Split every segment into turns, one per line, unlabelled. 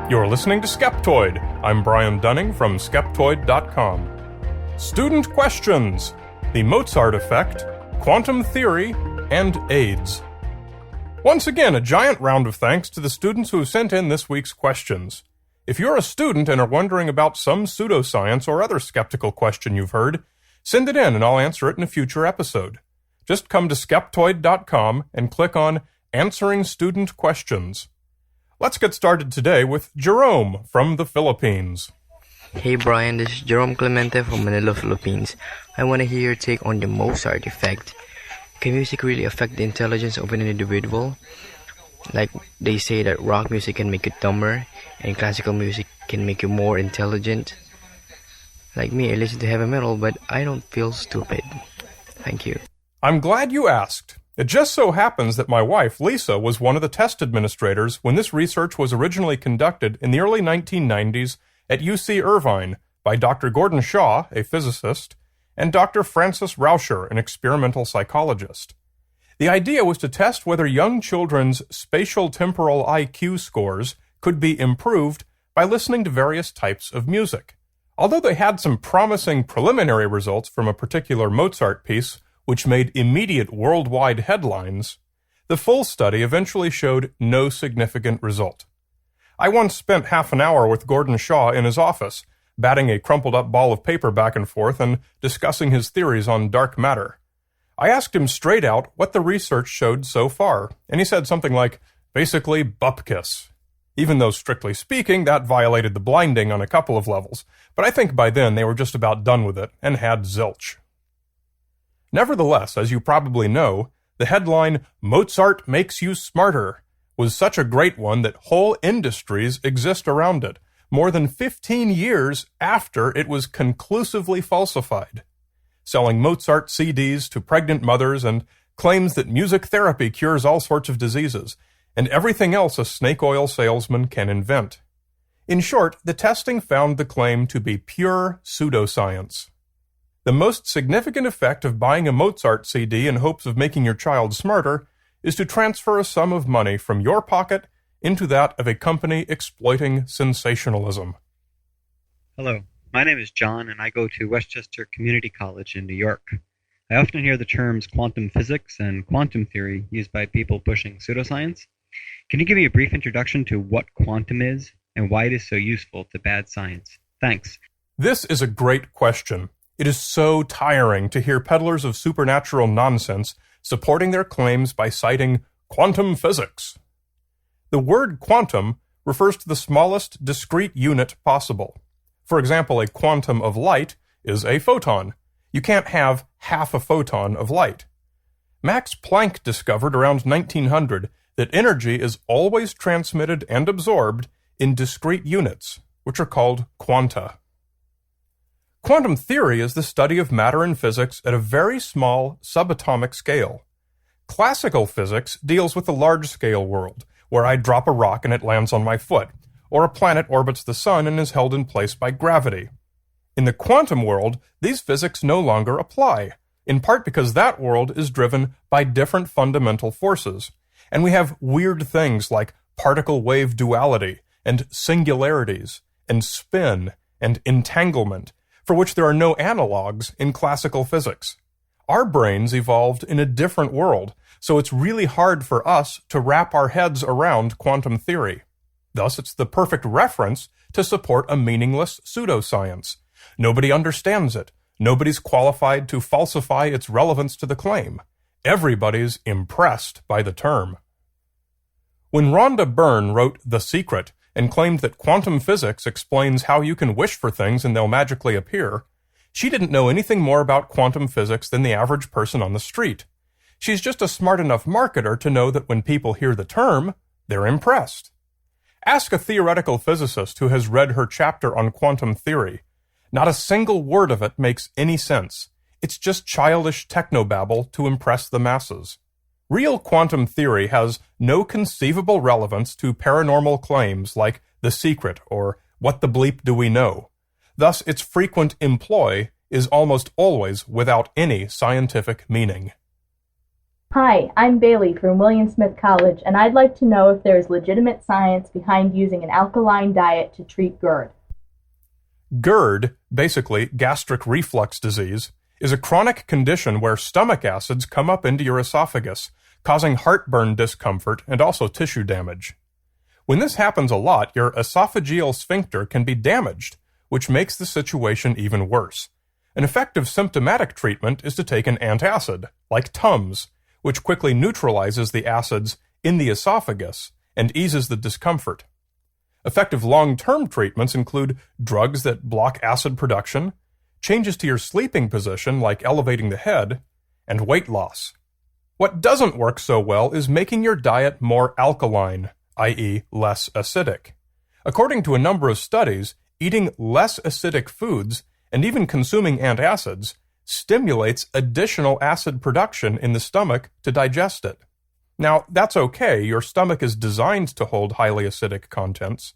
You're listening to Skeptoid. I'm Brian Dunning from Skeptoid.com. Student questions: the Mozart effect, quantum theory, and AIDS. Once again, a giant round of thanks to the students who have sent in this week's questions. If you're a student and are wondering about some pseudoscience or other skeptical question you've heard, send it in and I'll answer it in a future episode. Just come to Skeptoid.com and click on Answering Student Questions. Let's get started today with Jerome from the Philippines.
Hey Brian, this is Jerome Clemente from Manila, Philippines. I want to hear your take on the Mozart effect. Can music really affect the intelligence of an individual? Like they say that rock music can make you dumber and classical music can make you more intelligent. Like me, I listen to heavy metal, but I don't feel stupid. Thank you.
I'm glad you asked. It just so happens that my wife, Lisa, was one of the test administrators when this research was originally conducted in the early 1990s at UC Irvine by Dr. Gordon Shaw, a physicist, and Dr. Francis Rauscher, an experimental psychologist. The idea was to test whether young children's spatial temporal IQ scores could be improved by listening to various types of music. Although they had some promising preliminary results from a particular Mozart piece, which made immediate worldwide headlines, the full study eventually showed no significant result. I once spent half an hour with Gordon Shaw in his office, batting a crumpled-up ball of paper back and forth and discussing his theories on dark matter. I asked him straight out what the research showed so far, and he said something like, basically, bupkis. Even though, strictly speaking, that violated the blinding on a couple of levels, but I think by then they were just about done with it and had zilch. Nevertheless, as you probably know, the headline, "Mozart Makes You Smarter," was such a great one that whole industries exist around it, more than 15 years after it was conclusively falsified, selling Mozart CDs to pregnant mothers and claims that music therapy cures all sorts of diseases, and everything else a snake oil salesman can invent. In short, the testing found the claim to be pure pseudoscience. The most significant effect of buying a Mozart CD in hopes of making your child smarter is to transfer a sum of money from your pocket into that of a company exploiting sensationalism.
Hello, my name is John and I go to Westchester Community College in New York. I often hear the terms quantum physics and quantum theory used by people pushing pseudoscience. Can you give me a brief introduction to what quantum is and why it is so useful to bad science? Thanks.
This is a great question. It is so tiring to hear peddlers of supernatural nonsense supporting their claims by citing quantum physics. The word quantum refers to the smallest discrete unit possible. For example, a quantum of light is a photon. You can't have half a photon of light. Max Planck discovered around 1900 that energy is always transmitted and absorbed in discrete units, which are called quanta. Quantum theory is the study of matter and physics at a very small subatomic scale. Classical physics deals with the large-scale world, where I drop a rock and it lands on my foot, or a planet orbits the sun and is held in place by gravity. In the quantum world, these physics no longer apply, in part because that world is driven by different fundamental forces, and we have weird things like particle-wave duality, and singularities, and spin, and entanglement, for which there are no analogs in classical physics. Our brains evolved in a different world, so it's really hard for us to wrap our heads around quantum theory. Thus, it's the perfect reference to support a meaningless pseudoscience. Nobody understands it. Nobody's qualified to falsify its relevance to the claim. Everybody's impressed by the term. When Rhonda Byrne wrote The Secret and claimed that quantum physics explains how you can wish for things and they'll magically appear, she didn't know anything more about quantum physics than the average person on the street. She's just a smart enough marketer to know that when people hear the term, they're impressed. Ask a theoretical physicist who has read her chapter on quantum theory. Not a single word of it makes any sense. It's just childish technobabble to impress the masses. Real quantum theory has no conceivable relevance to paranormal claims like The Secret or What the Bleep Do We Know? Thus, its frequent employ is almost always without any scientific meaning.
Hi, I'm Bailey from William Smith College, and I'd like to know if there is legitimate science behind using an alkaline diet to treat GERD.
GERD, basically gastric reflux disease, is a chronic condition where stomach acids come up into your esophagus, causing heartburn discomfort and also tissue damage. When this happens a lot, your esophageal sphincter can be damaged, which makes the situation even worse. An effective symptomatic treatment is to take an antacid, like Tums, which quickly neutralizes the acids in the esophagus and eases the discomfort. Effective long-term treatments include drugs that block acid production, changes to your sleeping position like elevating the head, and weight loss. What doesn't work so well is making your diet more alkaline, i.e. less acidic. According to a number of studies, eating less acidic foods and even consuming antacids stimulates additional acid production in the stomach to digest it. Now, that's okay, your stomach is designed to hold highly acidic contents,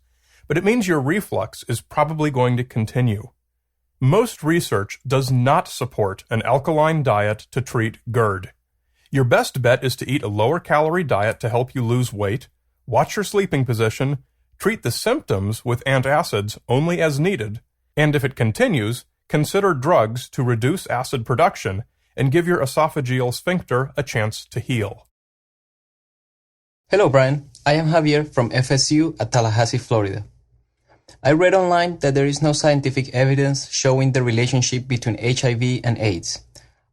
but it means your reflux is probably going to continue. Most research does not support an alkaline diet to treat GERD. Your best bet is to eat a lower-calorie diet to help you lose weight, watch your sleeping position, treat the symptoms with antacids only as needed, and if it continues, consider drugs to reduce acid production and give your esophageal sphincter a chance to heal.
Hello, Brian. I am Javier from FSU at Tallahassee, Florida. I read online that there is no scientific evidence showing the relationship between HIV and AIDS.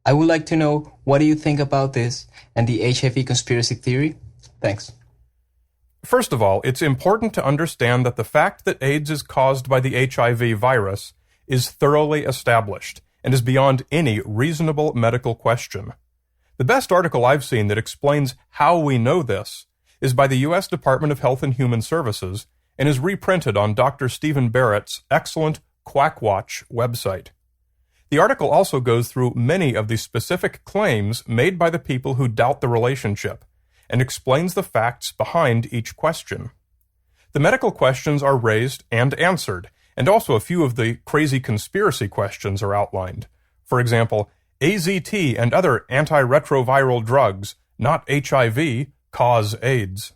I would like to know, what do you think about this and the HIV conspiracy theory? Thanks.
First of all, it's important to understand that the fact that AIDS is caused by the HIV virus is thoroughly established and is beyond any reasonable medical question. The best article I've seen that explains how we know this is by the U.S. Department of Health and Human Services and is reprinted on Dr. Stephen Barrett's excellent Quackwatch website. The article also goes through many of the specific claims made by the people who doubt the relationship and explains the facts behind each question. The medical questions are raised and answered, and also a few of the crazy conspiracy questions are outlined. For example, AZT and other antiretroviral drugs, not HIV, cause AIDS.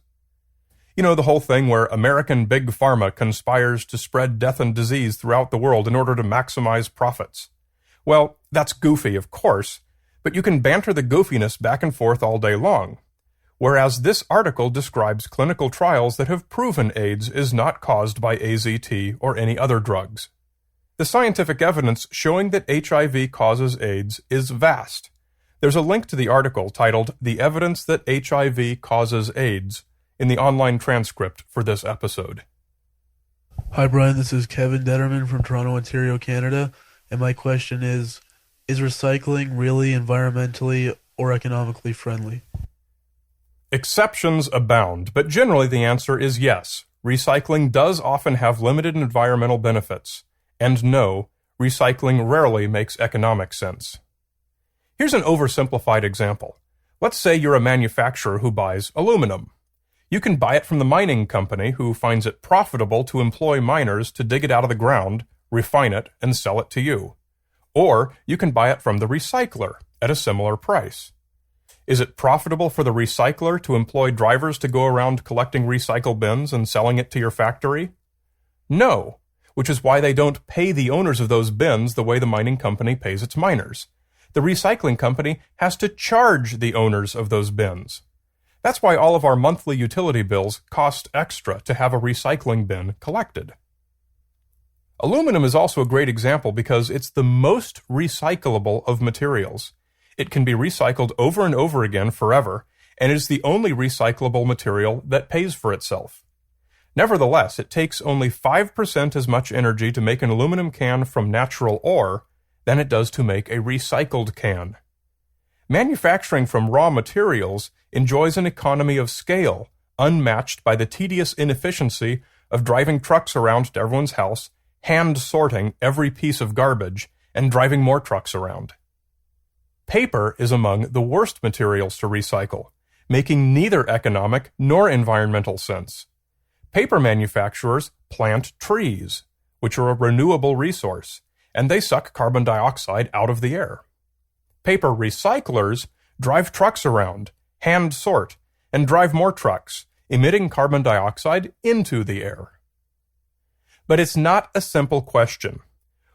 You know, the whole thing where American Big Pharma conspires to spread death and disease throughout the world in order to maximize profits. Well, that's goofy, of course, but you can banter the goofiness back and forth all day long. Whereas this article describes clinical trials that have proven AIDS is not caused by AZT or any other drugs. The scientific evidence showing that HIV causes AIDS is vast. There's a link to the article titled "The Evidence That HIV Causes AIDS" in the online transcript for this episode.
Hi, Brian. This is Kevin Detterman from Toronto, Ontario, Canada. And my question is recycling really environmentally or economically friendly?
Exceptions abound, but generally the answer is yes. Recycling does often have limited environmental benefits. And no, recycling rarely makes economic sense. Here's an oversimplified example. Let's say you're a manufacturer who buys aluminum. You can buy it from the mining company who finds it profitable to employ miners to dig it out of the ground, refine it, and sell it to you. Or you can buy it from the recycler at a similar price. Is it profitable for the recycler to employ drivers to go around collecting recycle bins and selling it to your factory? No, which is why they don't pay the owners of those bins the way the mining company pays its miners. The recycling company has to charge the owners of those bins. That's why all of our monthly utility bills cost extra to have a recycling bin collected. Aluminum is also a great example because it's the most recyclable of materials. It can be recycled over and over again forever, and it is the only recyclable material that pays for itself. Nevertheless, it takes only 5% as much energy to make an aluminum can from natural ore than it does to make a recycled can. Manufacturing from raw materials enjoys an economy of scale, unmatched by the tedious inefficiency of driving trucks around to everyone's house, hand-sorting every piece of garbage, and driving more trucks around. Paper is among the worst materials to recycle, making neither economic nor environmental sense. Paper manufacturers plant trees, which are a renewable resource, and they suck carbon dioxide out of the air. Paper recyclers drive trucks around hand sort, and drive more trucks, emitting carbon dioxide into the air. But it's not a simple question.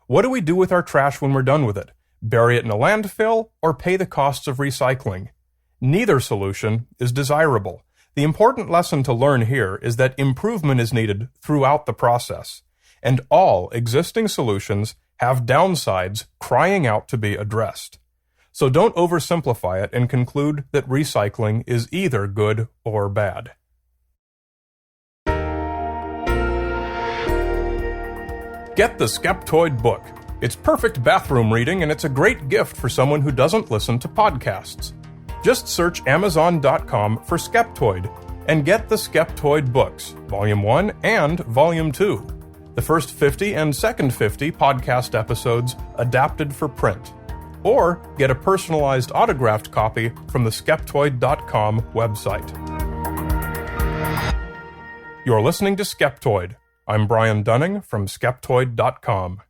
What do we do with our trash when we're done with it? Bury it in a landfill or pay the costs of recycling? Neither solution is desirable. The important lesson to learn here is that improvement is needed throughout the process, and all existing solutions have downsides crying out to be addressed. So don't oversimplify it and conclude that recycling is either good or bad. Get the Skeptoid book. It's perfect bathroom reading, and it's a great gift for someone who doesn't listen to podcasts. Just search Amazon.com for Skeptoid and get the Skeptoid books, Volume 1 and Volume 2. The first 50 and second 50 podcast episodes adapted for print. Or get a personalized autographed copy from the Skeptoid.com website. You're listening to Skeptoid. I'm Brian Dunning from Skeptoid.com.